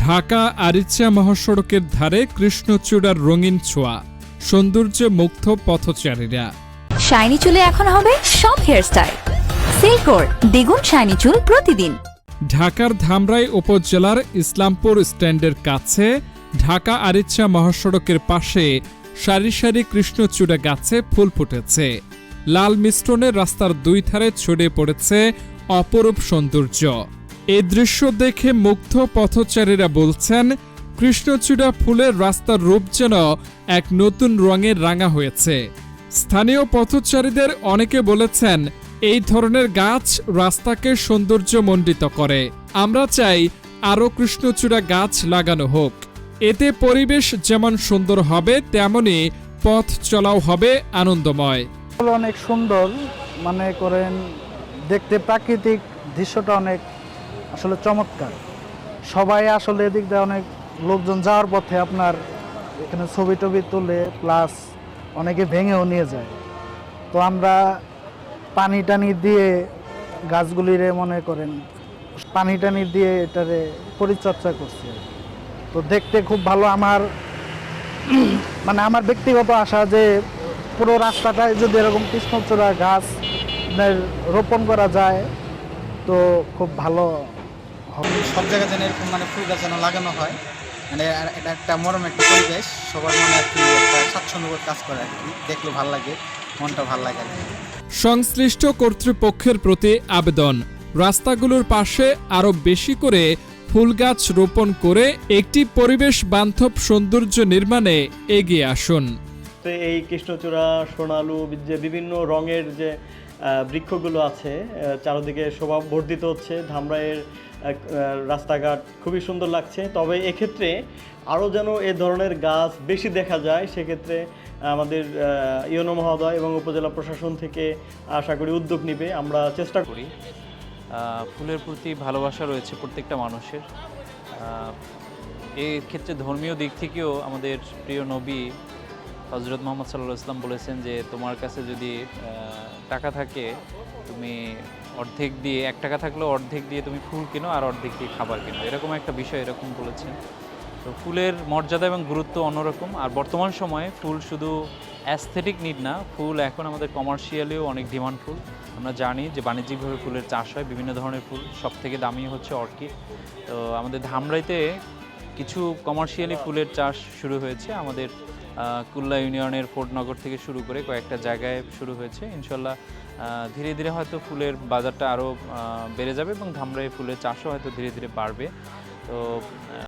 ঢাকা আরিচা মহাসড়কের ধারে কৃষ্ণচূড়ার রঙিন ছোঁয়া, সৌন্দর্যে মুগ্ধ পথচারীরা। শাইনি চুলে এখন হবে সব হেয়ারস্টাইল। সিল্কোর দ্বিগুণ শাইনি চুল প্রতিদিন। ঢাকার ধামরাই উপজেলার ইসলামপুর স্ট্যান্ডের কাছে ঢাকা আরিচা মহাসড়কের পাশে সারি সারি কৃষ্ণচূড়া গাছে ফুল ফুটেছে। লাল মিশ্রণে রাস্তার দুই ধারে ছড়িয়ে পড়েছে অপরূপ সৌন্দর্য। এই দৃশ্য দেখে মুগ্ধ পথচারীরা বলছেন, কৃষ্ণচূড়া ফুলের রাস্তার রূপ যেন এক নতুন রঙে রাঙা হয়েছে। স্থানীয় পথচারীদের অনেকে বলেছেন, এই ধরনের গাছ রাস্তাকে সৌন্দর্যমণ্ডিত করে। আমরা চাই আরও কৃষ্ণচূড়া গাছ লাগানো হোক। এতে পরিবেশ যেমন সুন্দর হবে, তেমনি পথ চলাও হবে আনন্দময়। অনেক সুন্দর, মনে করেন দেখতে প্রাকৃতিক দৃশ্যটা অনেক আসলে চমৎকার। সবাই আসলে এদিক দিয়ে অনেক লোকজন যাওয়ার পথে আপনার এখানে ছবি টবি তুলে, প্লাস অনেকে ভেঙেও নিয়ে যায়। তো আমরা পানি টানি দিয়ে গাছগুলিরে মনে করেন পানি টানি দিয়ে এটারে পরিচর্যা করছি। তো দেখতে খুব ভালো। আমার আমার ব্যক্তিগত আশা যে পুরো রাস্তাটায় যদি এরকম কৃষ্ণচূড়া গাছ রোপণ করা যায় তো খুব ভালো হবে। সব জায়গায় যেন এরকম ফুল গাছ যেন লাগানো হয়, এটা একটা মরম একটা পরিবেশ, সবার মনে আর কি একটা স্বাচ্ছন্দ্যবোধ কাজ করে আর কি, দেখলে ভালো লাগে, মনটা ভালো লাগে আর কি। সংশ্লিষ্ট কর্তৃপক্ষের প্রতি আবেদন, রাস্তাগুলোর পাশে আরো বেশি করে ফুল গাছ রোপণ করে একটি পরিবেশ বান্ধব সৌন্দর্য নির্মাণে এগিয়ে আসুন। এই কৃষ্ণচূড়া, সোনালু, যে বিভিন্ন রঙের যে বৃক্ষগুলো আছে চারদিকে শোভা বর্ধিত হচ্ছে। ধামরাইয়ের রাস্তাঘাট খুবই সুন্দর লাগছে। তবে এক্ষেত্রে আরও যেন এ ধরনের গাছ বেশি দেখা যায়, সেক্ষেত্রে আমাদের ইউনো মহোদয় এবং উপজেলা প্রশাসন থেকে আশা করি উদ্যোগ নেবে। আমরা চেষ্টা করি। ফুলের প্রতি ভালোবাসা রয়েছে প্রত্যেকটা মানুষের। এই ক্ষেত্রে ধর্মীয় দিক থেকেও আমাদের প্রিয় নবী হযরত মুহাম্মদ সাল্লাল্লাহু আলাইহি ওয়াসাল্লাম বলেছেন যে তোমার কাছে যদি টাকা থাকে, তুমি অর্ধেক দিয়ে, 1 টাকা থাকলেও অর্ধেক দিয়ে তুমি ফুল কিনো আর অর্ধেক দিয়ে খাবার কিনো, এরকম একটা বিষয় এরকম বলেছেন। তো ফুলের মর্যাদা এবং গুরুত্ব অন্যরকম। আর বর্তমান সময়ে ফুল শুধু অ্যাস্থেটিক নিড না, ফুল এখন আমাদের কমার্শিয়ালিও অনেক ডিমান্ড ফুল। আমরা জানি যে বাণিজ্যিকভাবে ফুলের চাষ হয়, বিভিন্ন ধরনের ফুল, সব থেকে দামি হচ্ছে অর্কিড। তো আমাদের ধামরাইতে কিছু কমার্শিয়ালি ফুলের চাষ শুরু হয়েছে। আমাদের কুল্লা ইউনিয়নের ফোর্ডনগর থেকে শুরু করে কয়েকটা জায়গায় শুরু হয়েছে। ইনশাল্লাহ ধীরে ধীরে হয়তো ফুলের বাজারটা আরও বেড়ে যাবে এবং ধামরাই ফুলের চাষও হয়তো ধীরে ধীরে বাড়বে। তো